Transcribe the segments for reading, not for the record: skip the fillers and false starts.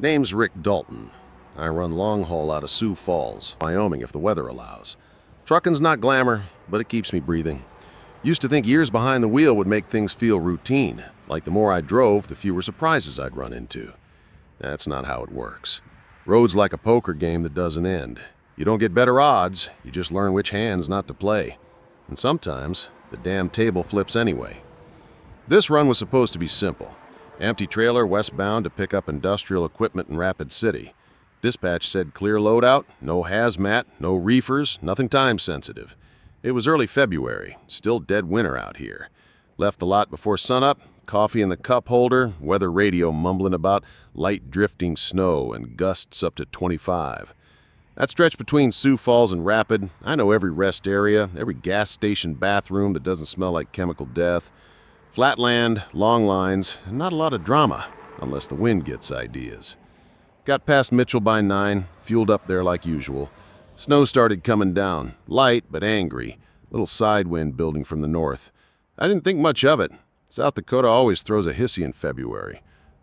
Name's Rick Dalton. I run long haul out of Sioux Falls, Wyoming if the weather allows. Trucking's not glamour, but it keeps me breathing. Used to think years behind the wheel would make things feel routine, like the more I drove, the fewer surprises I'd run into. That's not how it works. Road's like a poker game that doesn't end. You don't get better odds, you just learn which hands not to play. And sometimes, the damn table flips anyway. This run was supposed to be simple. Empty trailer westbound to pick up industrial equipment in Rapid City. Dispatch said clear loadout, no hazmat, no reefers, nothing time sensitive. It was early February, still dead winter out here. Left the lot before sunup, coffee in the cup holder, weather radio mumbling about light drifting snow and gusts up to 25. That stretch between Sioux Falls and Rapid, I know every rest area, every gas station bathroom that doesn't smell like chemical death. Flat land, long lines, and not a lot of drama, unless the wind gets ideas. Got past Mitchell by 9, fueled up there like usual. Snow started coming down, light but angry, little side wind building from the north. I didn't think much of it. South Dakota always throws a hissy in February.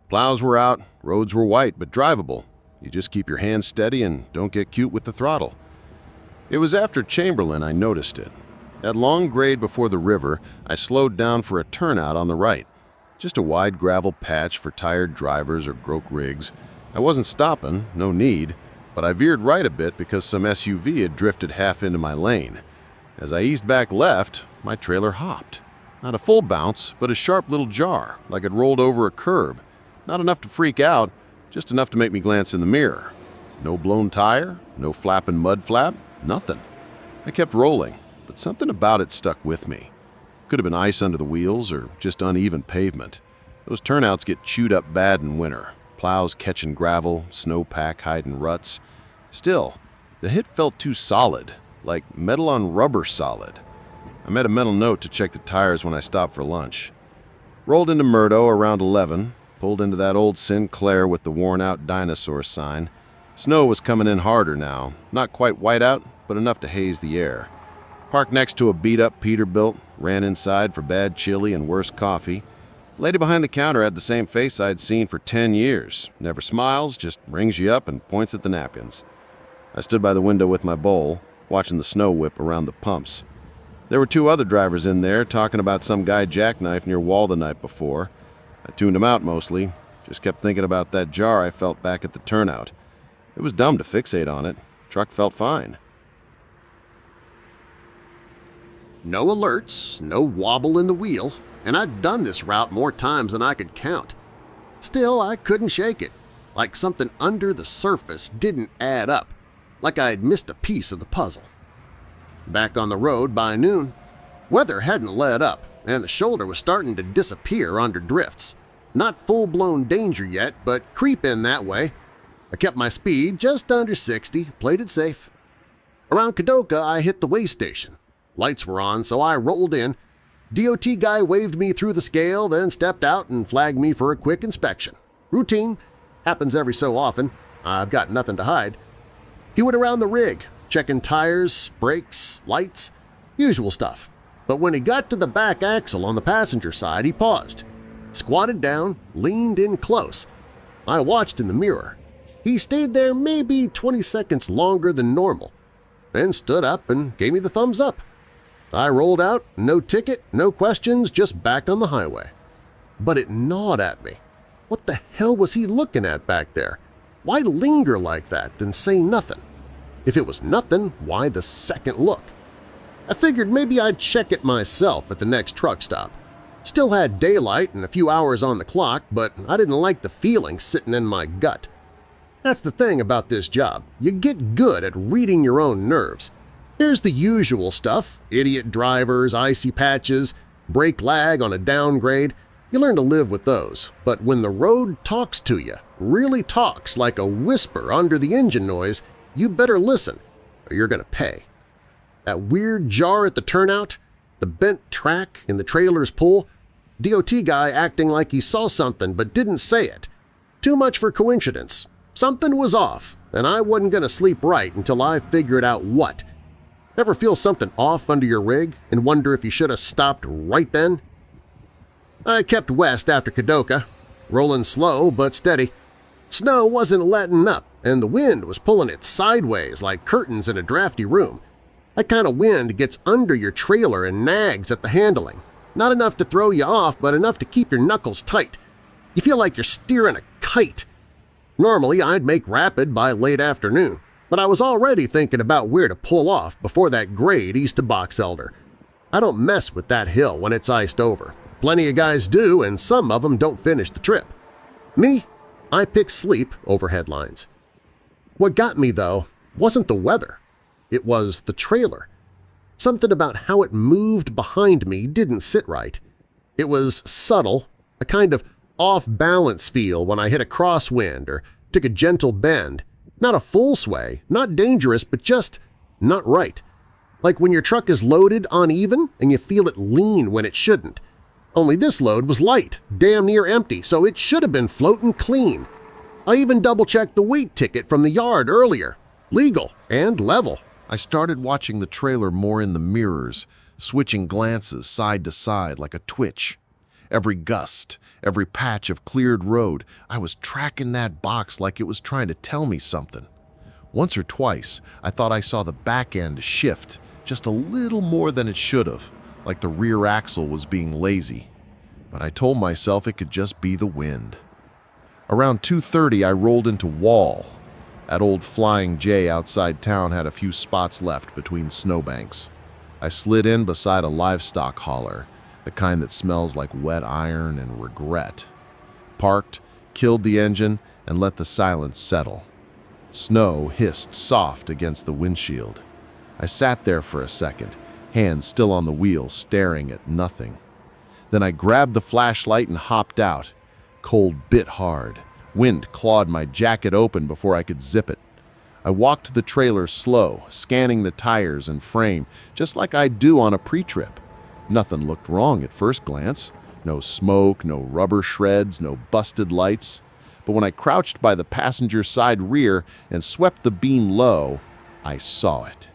Plows were out, roads were white but drivable. You just keep your hands steady and don't get cute with the throttle. It was after Chamberlain I noticed it. At long grade before the river, I slowed down for a turnout on the right. Just a wide gravel patch for tired drivers or broke rigs. I wasn't stopping, no need, but I veered right a bit because some SUV had drifted half into my lane. As I eased back left, my trailer hopped. Not a full bounce, but a sharp little jar, like it rolled over a curb. Not enough to freak out, just enough to make me glance in the mirror. No blown tire, no flapping mud flap, nothing. I kept rolling, but something about it stuck with me. Could have been ice under the wheels or just uneven pavement. Those turnouts get chewed up bad in winter. Plows catching gravel, snowpack hiding ruts. Still, the hit felt too solid, like metal on rubber solid. I made a mental note to check the tires when I stopped for lunch. Rolled into Murdo around 11, pulled into that old Sinclair with the worn-out dinosaur sign. Snow was coming in harder now, not quite whiteout, but enough to haze the air. Parked next to a beat-up Peterbilt, ran inside for bad chili and worse coffee. Lady behind the counter had the same face I'd seen for 10 years. Never smiles, just rings you up and points at the napkins. I stood by the window with my bowl, watching the snow whip around the pumps. There were 2 other drivers in there talking about some guy jackknifed near Wall the night before. I tuned them out mostly, just kept thinking about that jar I felt back at the turnout. It was dumb to fixate on it. Truck felt fine. No alerts, no wobble in the wheel, and I'd done this route more times than I could count. Still, I couldn't shake it, like something under the surface didn't add up, like I'd missed a piece of the puzzle. Back on the road by noon, weather hadn't let up, and the shoulder was starting to disappear under drifts. Not full-blown danger yet, but creeping that way. I kept my speed just under 60, played it safe. Around Kadoka, I hit the weigh station. Lights were on, so I rolled in. DOT guy waved me through the scale, then stepped out and flagged me for a quick inspection. Routine. Happens every so often. I've got nothing to hide. He went around the rig, checking tires, brakes, lights, usual stuff. But when he got to the back axle on the passenger side, he paused, squatted down, leaned in close. I watched in the mirror. He stayed there maybe 20 seconds longer than normal, then stood up and gave me the thumbs up. I rolled out, no ticket, no questions, just back on the highway. But it gnawed at me. What the hell was he looking at back there? Why linger like that and say nothing? If it was nothing, why the second look? I figured maybe I'd check it myself at the next truck stop. Still had daylight and a few hours on the clock, but I didn't like the feeling sitting in my gut. That's the thing about this job. You get good at reading your own nerves. Here's the usual stuff – idiot drivers, icy patches, brake lag on a downgrade. You learn to live with those. But when the road talks to you, really talks like a whisper under the engine noise, you better listen or you're going to pay. That weird jar at the turnout, the bent track in the trailer's pull, DOT guy acting like he saw something but didn't say it. Too much for coincidence. Something was off, and I wasn't going to sleep right until I figured out what. Ever feel something off under your rig and wonder if you should have stopped right then? I kept west after Kadoka, rolling slow but steady. Snow wasn't letting up, and the wind was pulling it sideways like curtains in a drafty room. That kind of wind gets under your trailer and nags at the handling. Not enough to throw you off, but enough to keep your knuckles tight. You feel like you're steering a kite. Normally, I'd make rapid by late afternoon, but I was already thinking about where to pull off before that grade east of Box Elder. I don't mess with that hill when it's iced over. Plenty of guys do, and some of them don't finish the trip. Me, I pick sleep over headlines. What got me, though, wasn't the weather. It was the trailer. Something about how it moved behind me didn't sit right. It was subtle, a kind of off-balance feel when I hit a crosswind or took a gentle bend. Not a full sway, not dangerous, but just not right. Like when your truck is loaded uneven and you feel it lean when it shouldn't. Only this load was light, damn near empty, so it should have been floating clean. I even double-checked the weight ticket from the yard earlier. Legal and level. I started watching the trailer more in the mirrors, switching glances side to side like a twitch. Every gust, every patch of cleared road, I was tracking that box like it was trying to tell me something. Once or twice, I thought I saw the back end shift just a little more than it should have, like the rear axle was being lazy. But I told myself it could just be the wind. Around 2:30, I rolled into Wall. That old Flying J outside town had a few spots left between snowbanks. I slid in beside a livestock hauler, the kind that smells like wet iron and regret. Parked, killed the engine, and let the silence settle. Snow hissed soft against the windshield. I sat there for a second, hands still on the wheel, staring at nothing. Then I grabbed the flashlight and hopped out. Cold bit hard. Wind clawed my jacket open before I could zip it. I walked to the trailer slow, scanning the tires and frame, just like I'd do on a pre-trip. Nothing looked wrong at first glance. No smoke, no rubber shreds, no busted lights. But when I crouched by the passenger side rear and swept the beam low, I saw it.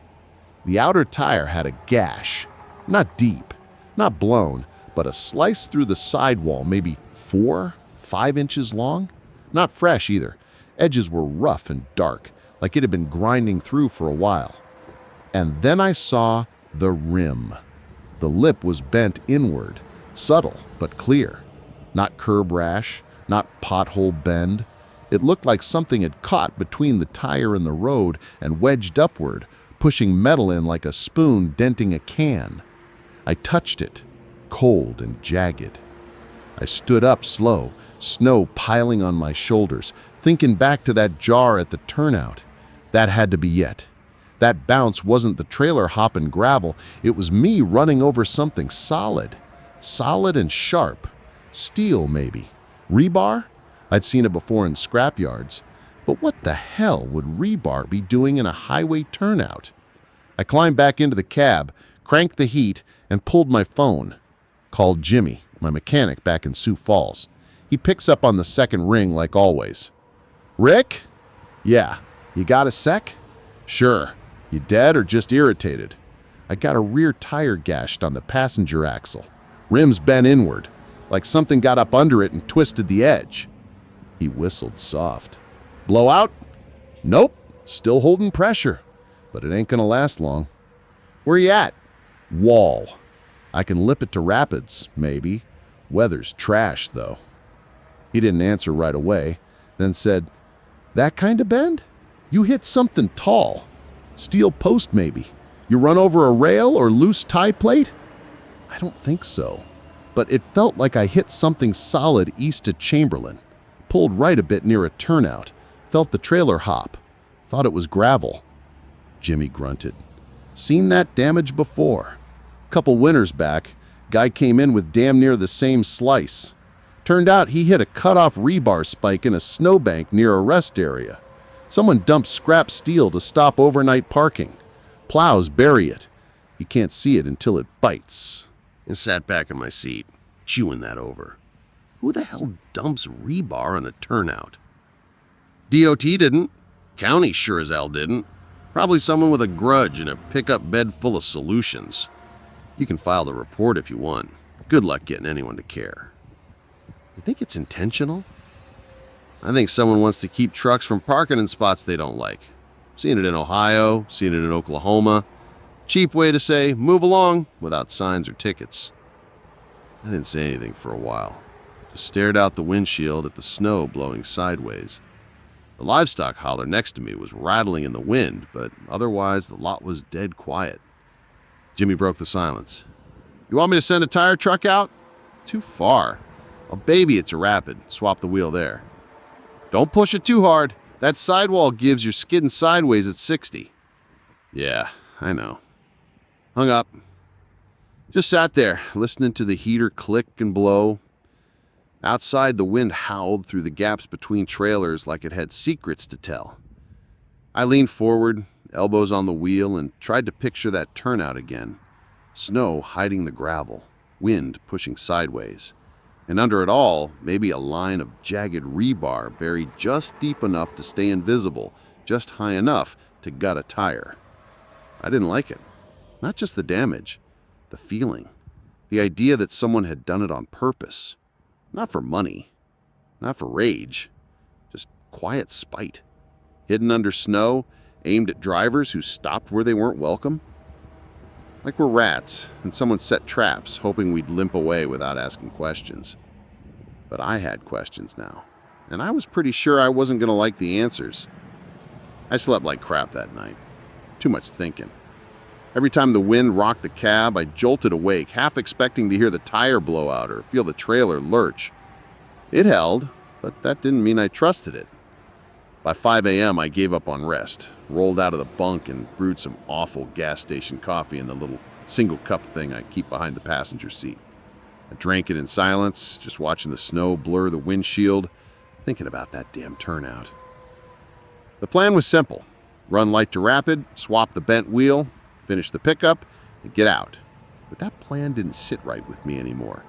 The outer tire had a gash. Not deep, not blown, but a slice through the sidewall, maybe 4-5 inches long. Not fresh either. Edges were rough and dark, like it had been grinding through for a while. And then I saw the rim. The lip was bent inward, subtle but clear. Not curb rash, not pothole bend. It looked like something had caught between the tire and the road and wedged upward, pushing metal in like a spoon denting a can. I touched it, cold and jagged. I stood up slow, snow piling on my shoulders, thinking back to that jar at the turnout. That had to be it. That bounce wasn't the trailer hopping gravel, it was me running over something solid. Solid and sharp. Steel, maybe. Rebar? I'd seen it before in scrapyards. But what the hell would rebar be doing in a highway turnout? I climbed back into the cab, cranked the heat, and pulled my phone. Called Jimmy, my mechanic back in Sioux Falls. He picks up on the second ring like always. Rick? Yeah. You got a sec? Sure. You dead or just irritated? I got a rear tire gashed on the passenger axle. Rim's bent inward, like something got up under it and twisted the edge. He whistled soft. Blowout? Nope. Still holding pressure. But it ain't gonna last long. Where you at? Wall. I can lip it to rapids, maybe. Weather's trash, though. He didn't answer right away, then said, That kind of bend? You hit something tall. Steel post, maybe. You run over a rail or loose tie plate? I don't think so. But it felt like I hit something solid east of Chamberlain. Pulled right a bit near a turnout. Felt the trailer hop. Thought it was gravel. Jimmy grunted. Seen that damage before. Couple winters back, guy came in with damn near the same slice. Turned out he hit a cut-off rebar spike in a snowbank near a rest area. Someone dumped scrap steel to stop overnight parking. Plows bury it. You can't see it until it bites. And sat back in my seat, chewing that over. Who the hell dumps rebar on a turnout? DOT didn't. County sure as hell didn't. Probably someone with a grudge and a pickup bed full of solutions. You can file the report if you want. Good luck getting anyone to care. You think it's intentional? I think someone wants to keep trucks from parking in spots they don't like. Seen it in Ohio, seen it in Oklahoma. Cheap way to say, move along, without signs or tickets. I didn't say anything for a while. Just stared out the windshield at the snow blowing sideways. The livestock hauler next to me was rattling in the wind, but otherwise the lot was dead quiet. Jimmy broke the silence. You want me to send a tire truck out? Too far. I'll baby it to Rapid. Swap the wheel there. Don't push it too hard. That sidewall gives you're skidding sideways at 60. Yeah, I know. Hung up. Just sat there, listening to the heater click and blow. Outside, the wind howled through the gaps between trailers like it had secrets to tell. I leaned forward, elbows on the wheel, and tried to picture that turnout again. Snow hiding the gravel, wind pushing sideways. And under it all, maybe a line of jagged rebar buried just deep enough to stay invisible, just high enough to gut a tire. I didn't like it. Not just the damage, the feeling. The idea that someone had done it on purpose. Not for money, not for rage, just quiet spite. Hidden under snow, aimed at drivers who stopped where they weren't welcome. Like we're rats, and someone set traps, hoping we'd limp away without asking questions. But I had questions now, and I was pretty sure I wasn't going to like the answers. I slept like crap that night. Too much thinking. Every time the wind rocked the cab, I jolted awake, half expecting to hear the tire blow out or feel the trailer lurch. It held, but that didn't mean I trusted it. By 5 a.m., I gave up on rest, rolled out of the bunk, and brewed some awful gas station coffee in the little single-cup thing I keep behind the passenger seat. I drank it in silence, just watching the snow blur the windshield, thinking about that damn turnout. The plan was simple. Run light to Rapid, swap the bent wheel, finish the pickup, and get out. But that plan didn't sit right with me anymore.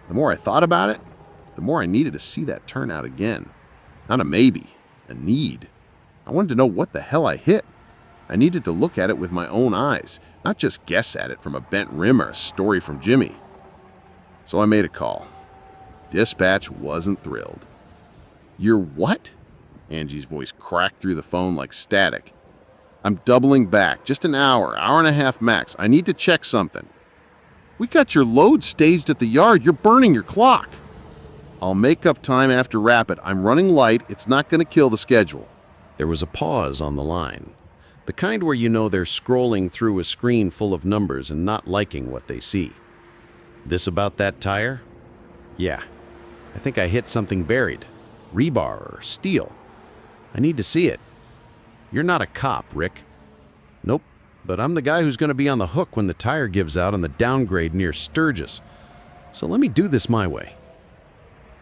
The more I thought about it, the more I needed to see that turnout again. Not a maybe, a need. I wanted to know what the hell I hit. I needed to look at it with my own eyes, not just guess at it from a bent rim or a story from Jimmy. So I made a call. Dispatch wasn't thrilled. You're what? Angie's voice cracked through the phone like static. I'm doubling back. Just an hour and a half max. I need to check something. We got your load staged at the yard. You're burning your clock. I'll make up time after Rapid. I'm running light. It's not going to kill the schedule. There was a pause on the line. The kind where you know they're scrolling through a screen full of numbers and not liking what they see. This about that tire? Yeah. I think I hit something buried. Rebar or steel. I need to see it. You're not a cop, Rick. Nope, but I'm the guy who's going to be on the hook when the tire gives out on the downgrade near Sturgis. So let me do this my way.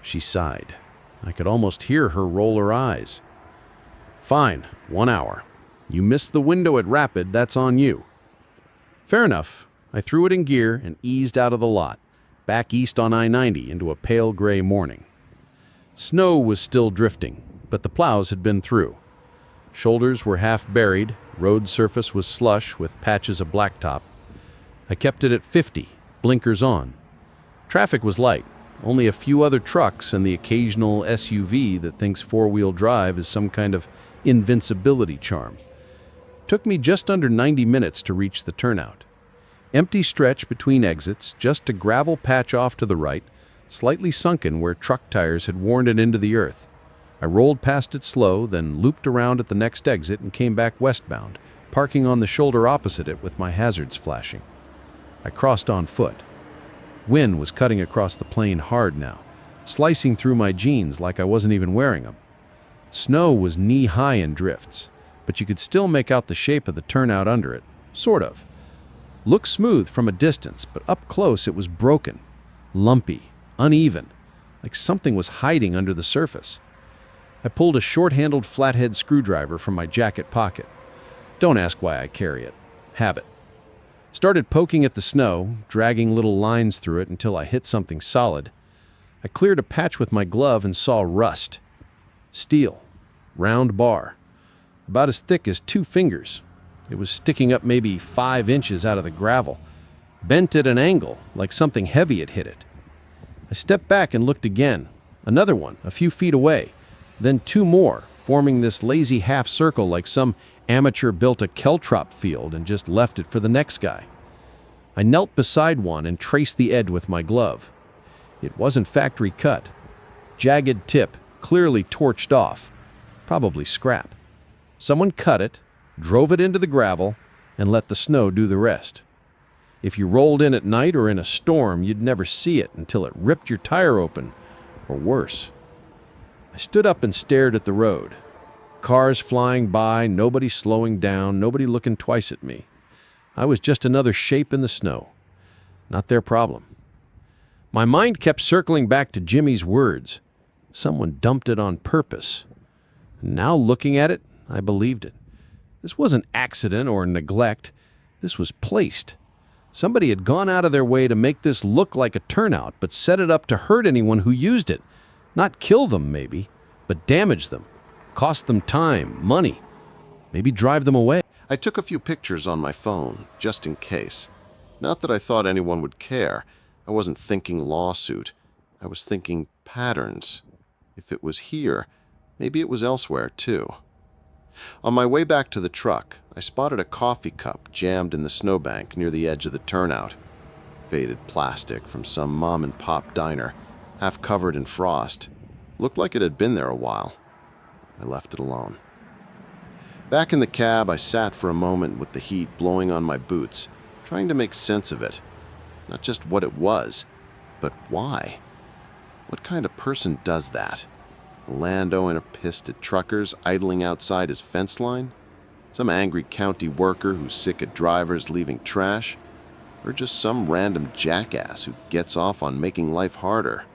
She sighed. I could almost hear her roll her eyes. Fine, 1 hour. You missed the window at Rapid, that's on you. Fair enough. I threw it in gear and eased out of the lot, back east on I-90 into a pale gray morning. Snow was still drifting, but the plows had been through. Shoulders were half buried, road surface was slush with patches of blacktop. I kept it at 50, blinkers on. Traffic was light, only a few other trucks and the occasional SUV that thinks four-wheel drive is some kind of invincibility charm. Took me just under 90 minutes to reach the turnout. Empty stretch between exits, just a gravel patch off to the right, slightly sunken where truck tires had worn it into the earth. I rolled past it slow, then looped around at the next exit and came back westbound, parking on the shoulder opposite it with my hazards flashing. I crossed on foot. Wind was cutting across the plain hard now, slicing through my jeans like I wasn't even wearing them. Snow was knee-high in drifts, but you could still make out the shape of the turnout under it, sort of. Looked smooth from a distance, but up close it was broken, lumpy, uneven, like something was hiding under the surface. I pulled a short-handled flathead screwdriver from my jacket pocket. Don't ask why I carry it. Habit. Started poking at the snow, dragging little lines through it until I hit something solid. I cleared a patch with my glove and saw rust. Steel. Round bar. About as thick as 2 fingers. It was sticking up maybe 5 inches out of the gravel. Bent at an angle, like something heavy had hit it. I stepped back and looked again. Another one, a few feet away. then two more, forming this lazy half circle like some amateur built a caltrop field and just left it for the next guy. I knelt beside one and traced the edge with my glove. It wasn't factory cut. Jagged tip, clearly torched off. Probably scrap. Someone cut it, drove it into the gravel, and let the snow do the rest. If you rolled in at night or in a storm, you'd never see it until it ripped your tire open, or worse. I stood up and stared at the road. Cars flying by, nobody slowing down, nobody looking twice at me. I was just another shape in the snow. Not their problem. My mind kept circling back to Jimmy's words. Someone dumped it on purpose. Now looking at it, I believed it. This wasn't accident or neglect. This was placed. Somebody had gone out of their way to make this look like a turnout, but set it up to hurt anyone who used it. Not kill them, maybe, but damage them. Cost them time, money. Maybe drive them away. I took a few pictures on my phone, just in case. Not that I thought anyone would care. I wasn't thinking lawsuit. I was thinking patterns. If it was here, maybe it was elsewhere, too. On my way back to the truck, I spotted a coffee cup jammed in the snowbank near the edge of the turnout. Faded plastic from some mom-and-pop diner, half covered in frost. Looked like it had been there a while. I left it alone. Back in the cab, I sat for a moment with the heat blowing on my boots, trying to make sense of it. Not just what it was, but why. What kind of person does that? A landowner pissed at truckers idling outside his fence line? Some angry county worker who's sick of drivers leaving trash? Or just some random jackass who gets off on making life harder?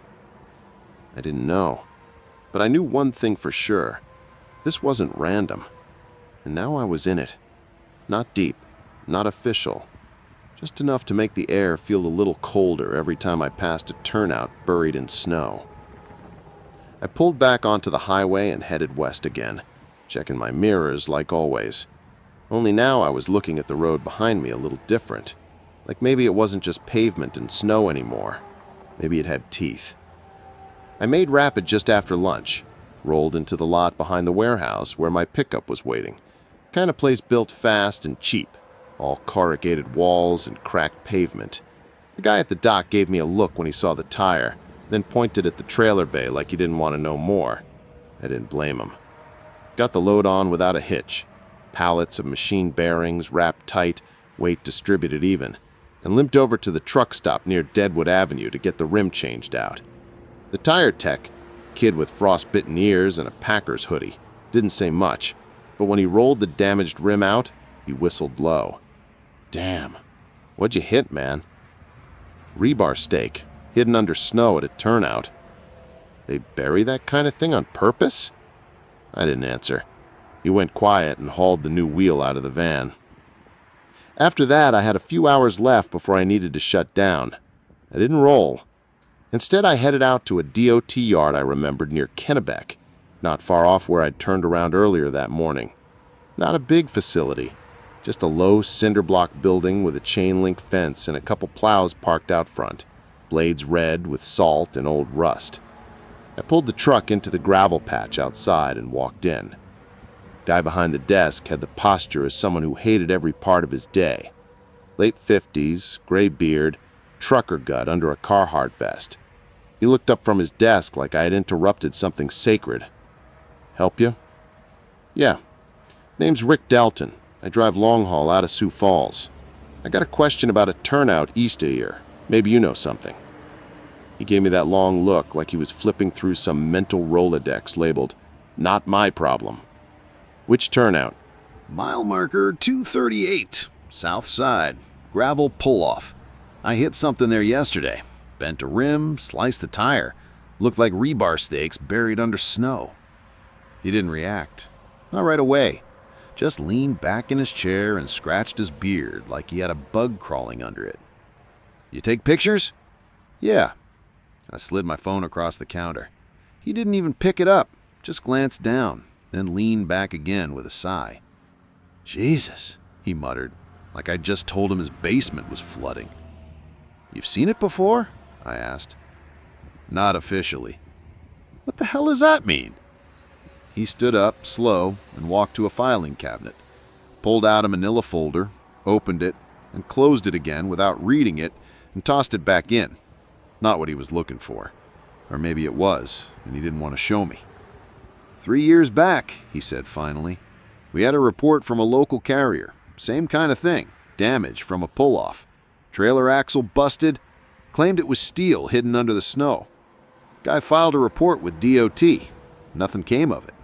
I didn't know. But I knew one thing for sure. This wasn't random. And now I was in it. Not deep, not official. Just enough to make the air feel a little colder every time I passed a turnout buried in snow. I pulled back onto the highway and headed west again, checking my mirrors like always. Only now I was looking at the road behind me a little different. Like maybe it wasn't just pavement and snow anymore. Maybe it had teeth. I made rapid just after lunch, rolled into the lot behind the warehouse where my pickup was waiting. Kind of place built fast and cheap, all corrugated walls and cracked pavement. The guy at the dock gave me a look when he saw the tire, then pointed at the trailer bay like he didn't want to know more. I didn't blame him. Got the load on without a hitch. Pallets of machine bearings wrapped tight, weight distributed even, and limped over to the truck stop near Deadwood Avenue to get the rim changed out. The tire tech, a kid with frostbitten ears and a Packers hoodie, didn't say much, but when he rolled the damaged rim out, he whistled low. Damn, what'd you hit, man? Rebar stake, hidden under snow at a turnout. They bury that kind of thing on purpose? I didn't answer. He went quiet and hauled the new wheel out of the van. After that, I had a few hours left before I needed to shut down. I didn't roll. Instead, I headed out to a DOT yard I remembered near Kennebec, not far off where I'd turned around earlier that morning. Not a big facility, just a low cinder block building with a chain-link fence and a couple plows parked out front, blades red with salt and old rust. I pulled the truck into the gravel patch outside and walked in. The guy behind the desk had the posture of someone who hated every part of his day. Late 50s, gray beard, trucker gut under a Carhartt vest. He looked up from his desk like I had interrupted something sacred. Help you? Yeah. Name's Rick Dalton. I drive long haul out of Sioux Falls. I got a question about a turnout east of here. Maybe you know something. He gave me that long look like he was flipping through some mental Rolodex labeled, "Not my problem." Which turnout? Mile marker 238, south side, gravel pull-off. I hit something there yesterday. Bent a rim, sliced the tire. Looked like rebar stakes buried under snow. He didn't react. Not right away. Just leaned back in his chair and scratched his beard like he had a bug crawling under it. You take pictures? Yeah. I slid my phone across the counter. He didn't even pick it up, just glanced down, then leaned back again with a sigh. Jesus, he muttered, like I'd just told him his basement was flooding. You've seen it before? I asked. Not officially. What the hell does that mean? He stood up, slow, and walked to a filing cabinet, pulled out a manila folder, opened it, and closed it again without reading it, and tossed it back in. Not what he was looking for. Or maybe it was, and he didn't want to show me. 3 years back, he said finally, we had a report from a local carrier. Same kind of thing. Damage from a pull-off. Trailer axle busted. Claimed it was steel hidden under the snow. Guy filed a report with DOT. Nothing came of it.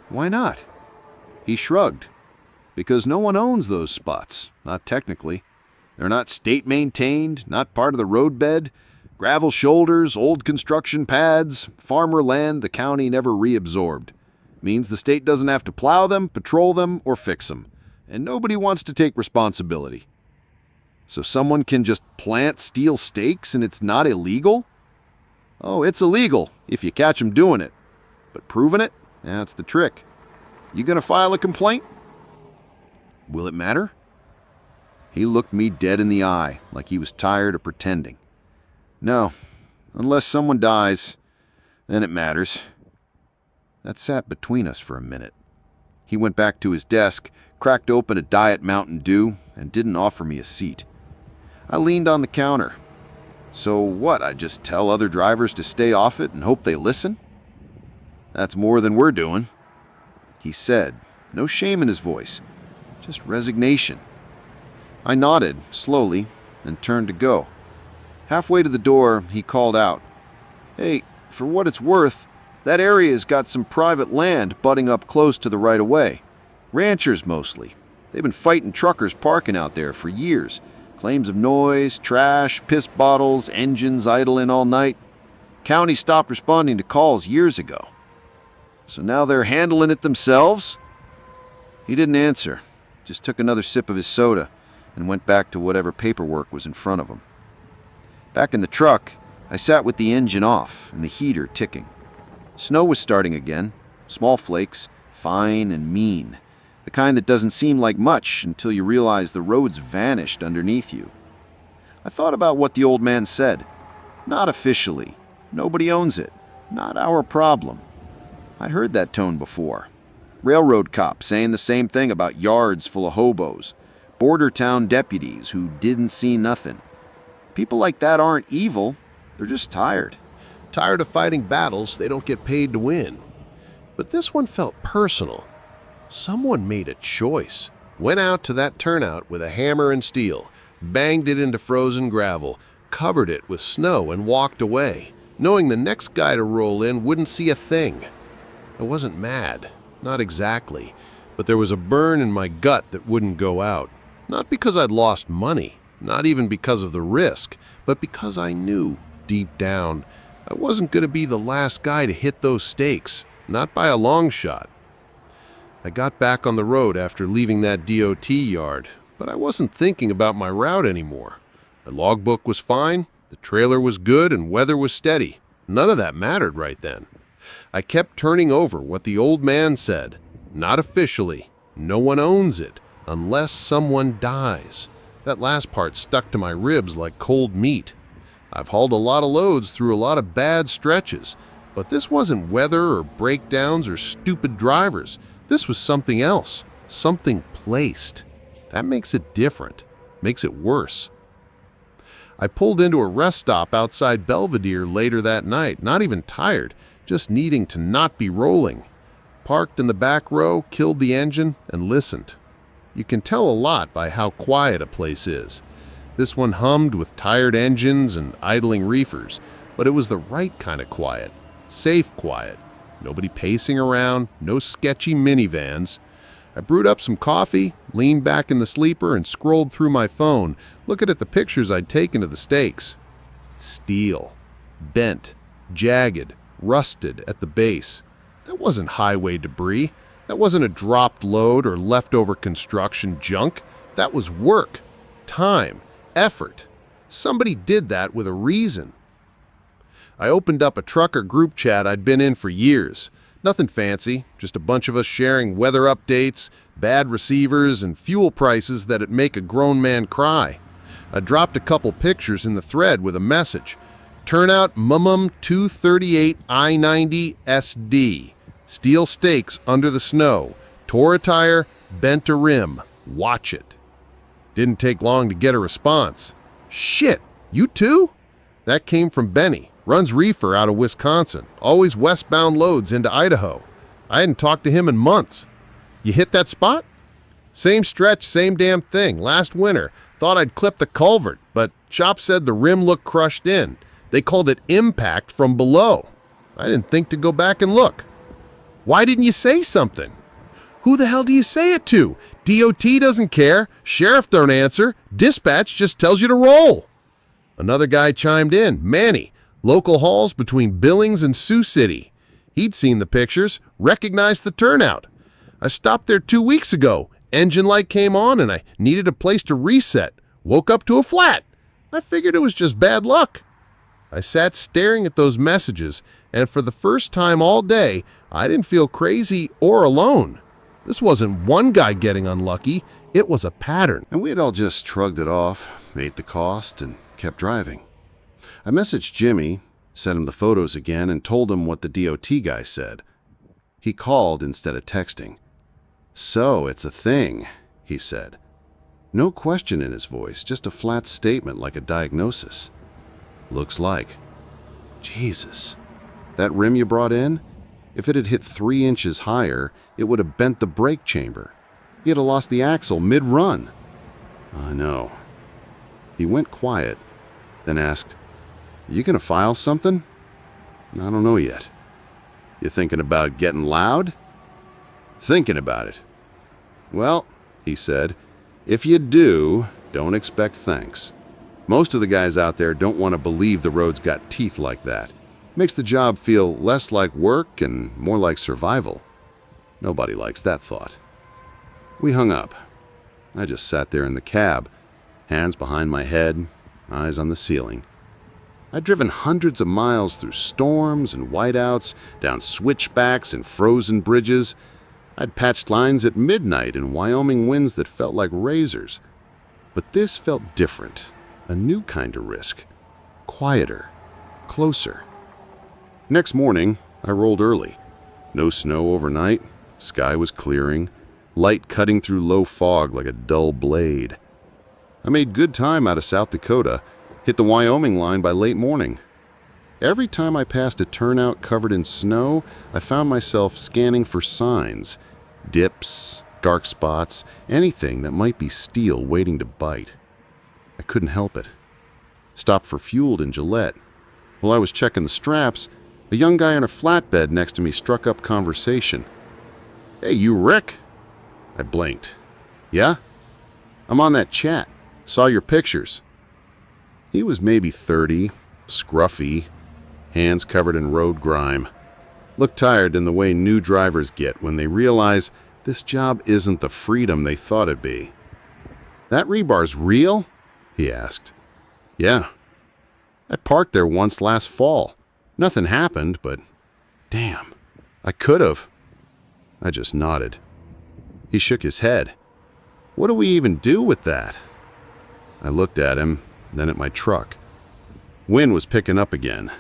Why not? He shrugged. Because no one owns those spots. Not technically. They're not state-maintained, not part of the roadbed. Gravel shoulders, old construction pads, farmer land the county never reabsorbed. Means the state doesn't have to plow them, patrol them, or fix them. And nobody wants to take responsibility. So someone can just plant steel stakes and it's not illegal? Oh, it's illegal if you catch them doing it. But proving it? That's the trick. You gonna file a complaint? Will it matter? He looked me dead in the eye, like he was tired of pretending. No, unless someone dies, then it matters. That sat between us for a minute. He went back to his desk, cracked open a Diet Mountain Dew, and didn't offer me a seat. I leaned on the counter. So what, I just tell other drivers to stay off it and hope they listen? That's more than we're doing. He said, no shame in his voice, just resignation. I nodded, slowly, and turned to go. Halfway to the door, he called out, Hey, for what it's worth, that area's got some private land butting up close to the right-of-way. Ranchers mostly. They've been fighting truckers parking out there for years. Claims of noise, trash, piss bottles, engines idling all night. County stopped responding to calls years ago. So now they're handling it themselves? He didn't answer, just took another sip of his soda and went back to whatever paperwork was in front of him. Back in the truck, I sat with the engine off and the heater ticking. Snow was starting again, small flakes, fine and mean, the kind that doesn't seem like much until you realize the road's vanished underneath you. I thought about what the old man said. Not officially. Nobody owns it. Not our problem. I'd heard that tone before. Railroad cops saying the same thing about yards full of hobos. Border town deputies who didn't see nothing. People like that aren't evil. They're just tired. Tired of fighting battles they don't get paid to win. But this one felt personal. Someone made a choice. Went out to that turnout with a hammer and steel, banged it into frozen gravel, covered it with snow and walked away, knowing the next guy to roll in wouldn't see a thing. I wasn't mad, not exactly, but there was a burn in my gut that wouldn't go out. Not because I'd lost money, not even because of the risk, but because I knew, deep down, I wasn't going to be the last guy to hit those stakes, not by a long shot. I got back on the road after leaving that DOT yard, but I wasn't thinking about my route anymore. The logbook was fine, the trailer was good, and weather was steady. None of that mattered right then. I kept turning over what the old man said. Not officially. No one owns it, unless someone dies. That last part stuck to my ribs like cold meat. I've hauled a lot of loads through a lot of bad stretches, but this wasn't weather or breakdowns or stupid drivers. This was something else, something placed. That makes it different, makes it worse. I pulled into a rest stop outside Belvedere later that night, not even tired, just needing to not be rolling. Parked in the back row, killed the engine, and listened. You can tell a lot by how quiet a place is. This one hummed with tired engines and idling reefers, but it was the right kind of quiet. Safe quiet. Nobody pacing around, no sketchy minivans. I brewed up some coffee, leaned back in the sleeper, and scrolled through my phone, looking at the pictures I'd taken of the stakes. Steel. Bent. Jagged. Rusted at the base. That wasn't highway debris. That wasn't a dropped load or leftover construction junk. That was work. Time. Effort. Somebody did that with a reason. I opened up a trucker group chat I'd been in for years. Nothing fancy, just a bunch of us sharing weather updates, bad receivers, and fuel prices that'd make a grown man cry. I dropped a couple pictures in the thread with a message. Turnout Mummum 238 I-90 SD. Steel stakes under the snow. Tore a tire, bent a rim. Watch it. Didn't take long to get a response. Shit, you too? That came from Benny. Runs reefer out of Wisconsin. Always westbound loads into Idaho. I hadn't talked to him in months. You hit that spot? Same stretch, same damn thing. Last winter. Thought I'd clip the culvert, but shop said the rim looked crushed in. They called it impact from below. I didn't think to go back and look. Why didn't you say something? Who the hell do you say it to? DOT doesn't care. Sheriff don't answer. Dispatch just tells you to roll. Another guy chimed in, Manny, local hauls between Billings and Sioux City. He'd seen the pictures, recognized the turnout. I stopped there 2 weeks ago. Engine light came on and I needed a place to reset. Woke up to a flat. I figured it was just bad luck. I sat staring at those messages, and for the first time all day, I didn't feel crazy or alone. This wasn't one guy getting unlucky, it was a pattern. And we had all just shrugged it off, ate the cost, and kept driving. I messaged Jimmy, sent him the photos again, and told him what the DOT guy said. He called instead of texting. So, it's a thing, he said. No question in his voice, just a flat statement like a diagnosis. Looks like. Jesus. That rim you brought in? If it had hit 3 inches higher, it would have bent the brake chamber. You'd have lost the axle mid-run. I know. He went quiet, then asked, You gonna file something? I don't know yet. You thinking about getting loud? Thinking about it. Well, he said, if you do, don't expect thanks. Most of the guys out there don't want to believe the road's got teeth like that. Makes the job feel less like work and more like survival. Nobody likes that thought. We hung up. I just sat there in the cab, hands behind my head, eyes on the ceiling. I'd driven hundreds of miles through storms and whiteouts, down switchbacks and frozen bridges. I'd patched lines at midnight in Wyoming winds that felt like razors. But this felt different, a new kind of risk. Quieter, closer. Next morning, I rolled early. No snow overnight, sky was clearing, light cutting through low fog like a dull blade. I made good time out of South Dakota, hit the Wyoming line by late morning. Every time I passed a turnout covered in snow, I found myself scanning for signs, dips, dark spots, anything that might be steel waiting to bite. I couldn't help it. Stopped for fuel in Gillette. While I was checking the straps, a young guy on a flatbed next to me struck up conversation. Hey, you Rick? I blinked. Yeah? I'm on that chat. Saw your pictures. He was maybe 30, scruffy, hands covered in road grime. Looked tired in the way new drivers get when they realize this job isn't the freedom they thought it'd be. That rebar's real? He asked. Yeah. I parked there once last fall. Nothing happened, but damn, I could have. I just nodded. He shook his head. What do we even do with that? I looked at him, then at my truck. Wind was picking up again.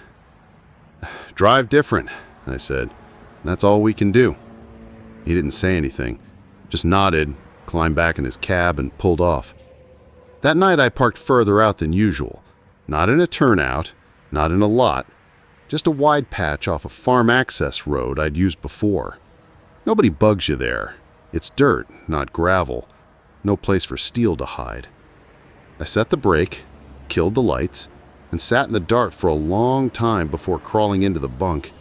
Drive different, I said. That's all we can do. He didn't say anything, just nodded, climbed back in his cab, and pulled off. That night I parked further out than usual. Not in a turnout, not in a lot, just a wide patch off a farm access road I'd used before. Nobody bugs you there. It's dirt, not gravel. No place for steel to hide. I set the brake, killed the lights, and sat in the dark for a long time before crawling into the bunk.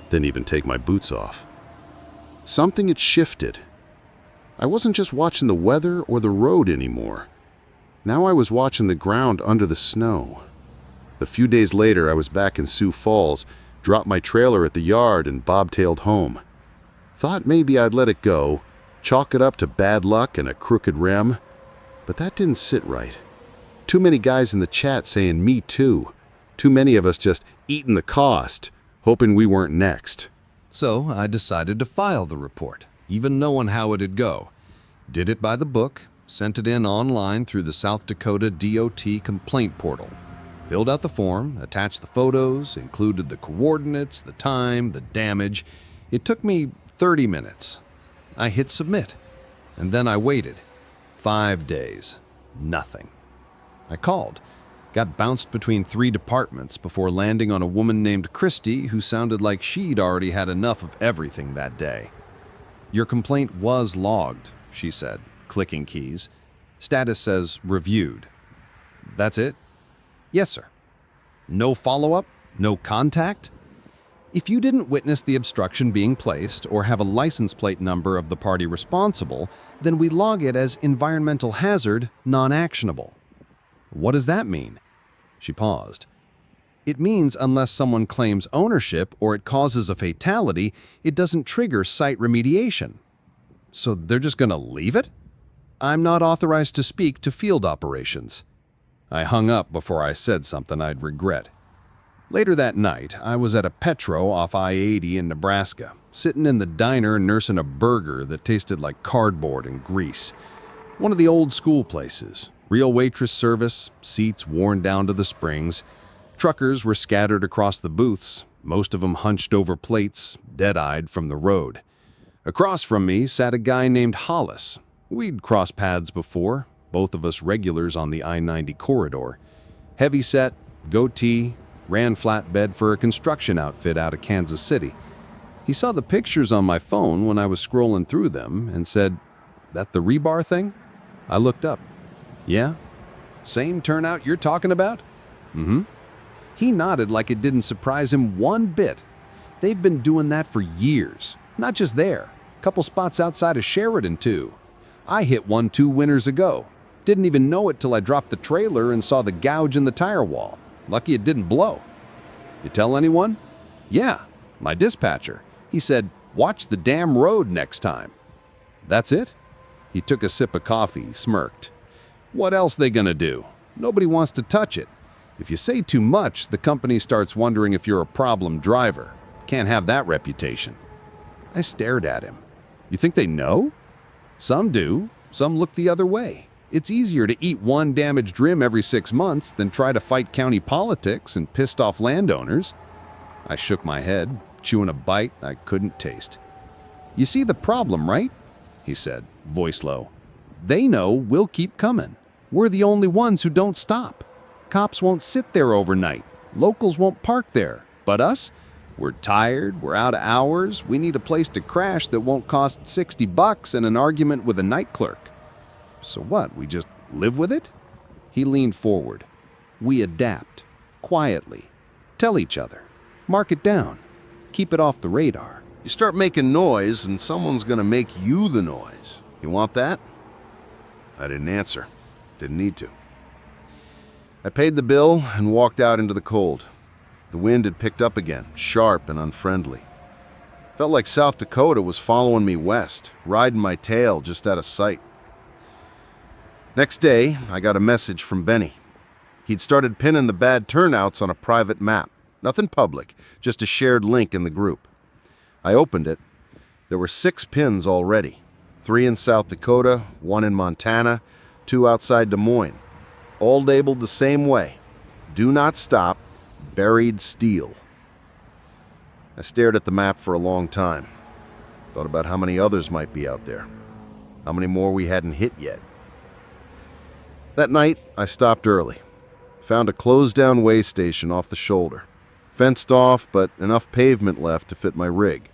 Didn't even take my boots off. Something had shifted. I wasn't just watching the weather or the road anymore. Now I was watching the ground under the snow. A few days later, I was back in Sioux Falls, dropped my trailer at the yard, and bobtailed home. Thought maybe I'd let it go, chalk it up to bad luck and a crooked rim, but that didn't sit right. Too many guys in the chat saying me too. Too many of us just eating the cost, hoping we weren't next. So I decided to file the report, even knowing how it'd go. Did it by the book, sent it in online through the South Dakota DOT complaint portal. Filled out the form, attached the photos, included the coordinates, the time, the damage, It took me 30 minutes. I hit submit, and then I waited. 5 days. Nothing. I called, got bounced between 3 departments before landing on a woman named Christy who sounded like she'd already had enough of everything that day. "Your complaint was logged," she said, clicking keys. "Status says reviewed." "That's it?" "Yes, sir." "No follow-up? No contact?" "If you didn't witness the obstruction being placed or have a license plate number of the party responsible, then we log it as environmental hazard non-actionable." "What does that mean?" She paused. "It means unless someone claims ownership or it causes a fatality, it doesn't trigger site remediation." "So they're just going to leave it?" "I'm not authorized to speak to field operations." I hung up before I said something I'd regret. Later that night, I was at a Petro off I-80 in Nebraska, sitting in the diner nursing a burger that tasted like cardboard and grease. One of the old school places. Real waitress service, seats worn down to the springs. Truckers were scattered across the booths, most of them hunched over plates, dead-eyed from the road. Across from me sat a guy named Hollis. We'd crossed paths before, both of us regulars on the I-90 corridor. Heavy-set, goatee, ran flatbed for a construction outfit out of Kansas City. He saw the pictures on my phone when I was scrolling through them and said, "That the rebar thing?" I looked up. "Yeah? Same turnout you're talking about?" "Mm-hmm." He nodded like it didn't surprise him one bit. "They've been doing that for years. Not just there. Couple spots outside of Sheridan, too. I hit one 2 winters ago. Didn't even know it till I dropped the trailer and saw the gouge in the tire wall. Lucky it didn't blow." "You tell anyone?" "Yeah, my dispatcher. He said, 'Watch the damn road next time.'" "That's it?" He took a sip of coffee, smirked. "What else they gonna do? Nobody wants to touch it. If you say too much, the company starts wondering if you're a problem driver. Can't have that reputation." I stared at him. "You think they know?" "Some do. Some look the other way. It's easier to eat one damaged rim every 6 months than try to fight county politics and pissed off landowners." I shook my head, chewing a bite I couldn't taste. "You see the problem, right?" he said, voice low. "They know we'll keep coming. We're the only ones who don't stop. Cops won't sit there overnight. Locals won't park there. But us? We're tired, we're out of hours, we need a place to crash that won't cost $60 and an argument with a night clerk. So what, we just live with it?" He leaned forward. "We adapt. Quietly. Tell each other. Mark it down. Keep it off the radar." You start making noise, and someone's going to make you the noise. You want that? I didn't answer. Didn't need to. I paid the bill and walked out into the cold. The wind had picked up again, sharp and unfriendly. Felt like South Dakota was following me west, riding my tail just out of sight. Next day, I got a message from Benny. He'd started pinning the bad turnouts on a private map. Nothing public, just a shared link in the group. I opened it. There were 6 pins already. 3 in South Dakota, 1 in Montana, 2 outside Des Moines. All labeled the same way. Do not stop. Buried steel. I stared at the map for a long time. Thought about how many others might be out there. How many more we hadn't hit yet. That night, I stopped early. Found a closed-down way station off the shoulder. Fenced off, but enough pavement left to fit my rig.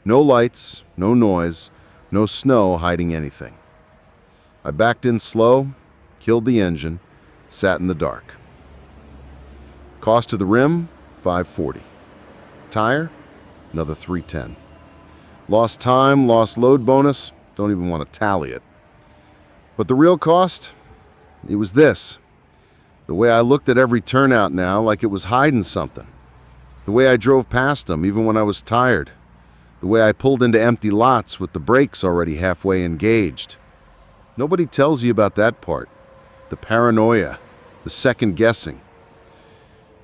No lights, no noise, no snow hiding anything. I backed in slow, killed the engine, sat in the dark. Cost to the rim, $540. Tire, another $310. Lost time, lost load bonus, don't even want to tally it. But the real cost? It was this. The way I looked at every turnout now like it was hiding something. The way I drove past them even when I was tired. The way I pulled into empty lots with the brakes already halfway engaged. Nobody tells you about that part. The paranoia, the second guessing.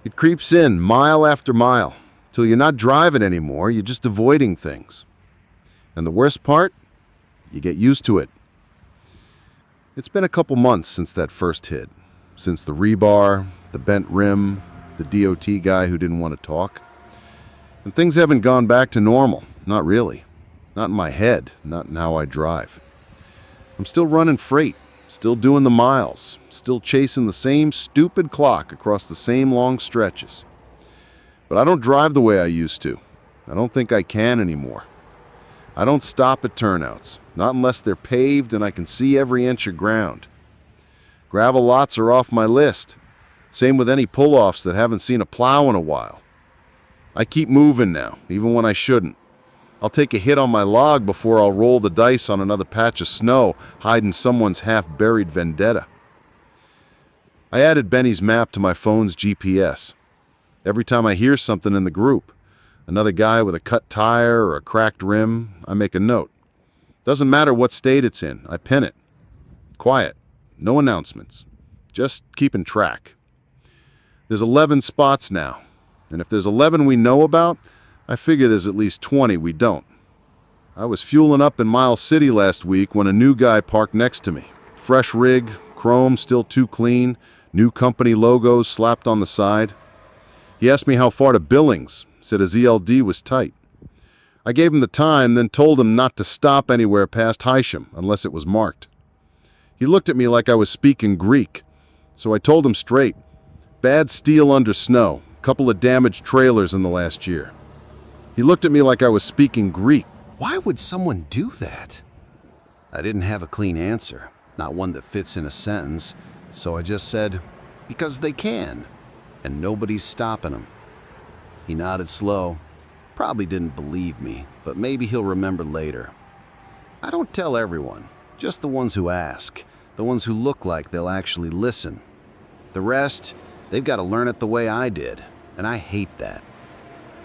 It creeps in mile after mile, till you're not driving anymore, you're just avoiding things. And the worst part? You get used to it. It's been a couple months since that first hit. Since the rebar, the bent rim, the DOT guy who didn't want to talk. And things haven't gone back to normal. not really. Not in my head, not in how I drive. I'm still running freight, still doing the miles, still chasing the same stupid clock across the same long stretches. But I don't drive the way I used to. I don't think I can anymore. I don't stop at turnouts, not unless they're paved and I can see every inch of ground. Gravel lots are off my list. Same with any pull-offs that haven't seen a plow in a while. I keep moving now, even when I shouldn't. I'll take a hit on my log before I'll roll the dice on another patch of snow hiding someone's half-buried vendetta. I added Benny's map to my phone's GPS. Every time I hear something in the group, another guy with a cut tire or a cracked rim, I make a note. Doesn't matter what state it's in, I pin it. Quiet, no announcements, just keeping track. There's 11 spots now, and if there's 11 we know about, I figure there's at least 20 we don't. I was fueling up in Miles City last week when a new guy parked next to me. Fresh rig, chrome still too clean, new company logos slapped on the side. He asked me how far to Billings, said his ELD was tight. I gave him the time, then told him not to stop anywhere past Hysham unless it was marked. He looked at me like I was speaking Greek, so I told him straight. Bad steel under snow, couple of damaged trailers in the last year. He looked at me like I was speaking Greek. Why would someone do that? I didn't have a clean answer, not one that fits in a sentence, so I just said, because they can, and nobody's stopping them. He nodded slow, probably didn't believe me, but maybe he'll remember later. I don't tell everyone, just the ones who ask, the ones who look like they'll actually listen. The rest, they've got to learn it the way I did, and I hate that.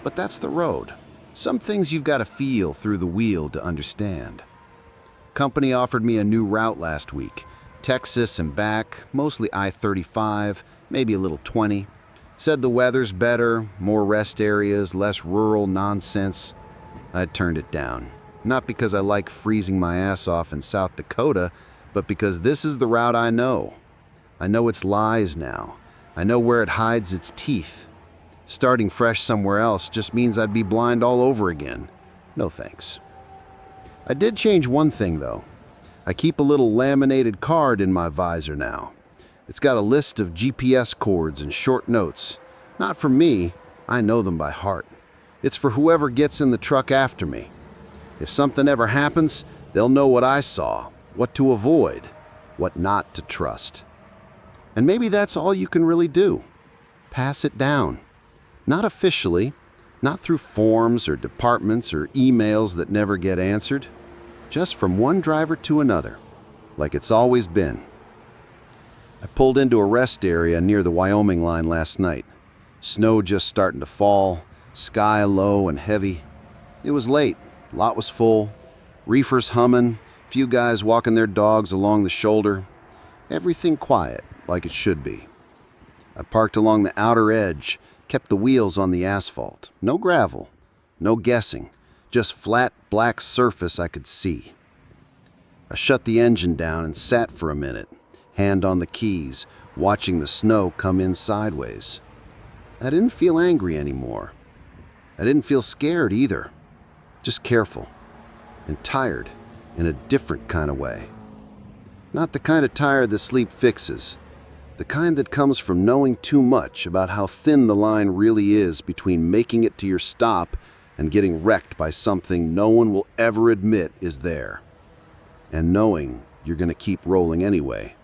But that's the road. Some things you've got to feel through the wheel to understand. Company offered me a new route last week. Texas and back, mostly I-35, maybe a little 20. Said the weather's better, more rest areas, less rural nonsense. I turned it down. Not because I like freezing my ass off in South Dakota, but because this is the route I know. I know its lies now. I know where it hides its teeth. Starting fresh somewhere else just means I'd be blind all over again. No thanks. I did change one thing, though. I keep a little laminated card in my visor now. It's got a list of GPS cords and short notes. Not for me, I know them by heart. It's for whoever gets in the truck after me. If something ever happens, they'll know what I saw, what to avoid, what not to trust. And maybe that's all you can really do. Pass it down. Not officially, not through forms or departments or emails that never get answered, just from one driver to another, like it's always been. I pulled into a rest area near the Wyoming line last night. Snow just starting to fall, sky low and heavy. It was late, lot was full, reefers humming, few guys walking their dogs along the shoulder. Everything quiet, like it should be. I parked along the outer edge, kept the wheels on the asphalt. No gravel, no guessing, just flat black surface I could see. I shut the engine down and sat for a minute, hand on the keys, watching the snow come in sideways. I didn't feel angry anymore. I didn't feel scared either, just careful and tired in a different kind of way. Not the kind of tired that sleep fixes. The kind that comes from knowing too much about how thin the line really is between making it to your stop and getting wrecked by something no one will ever admit is there. And knowing you're going to keep rolling anyway.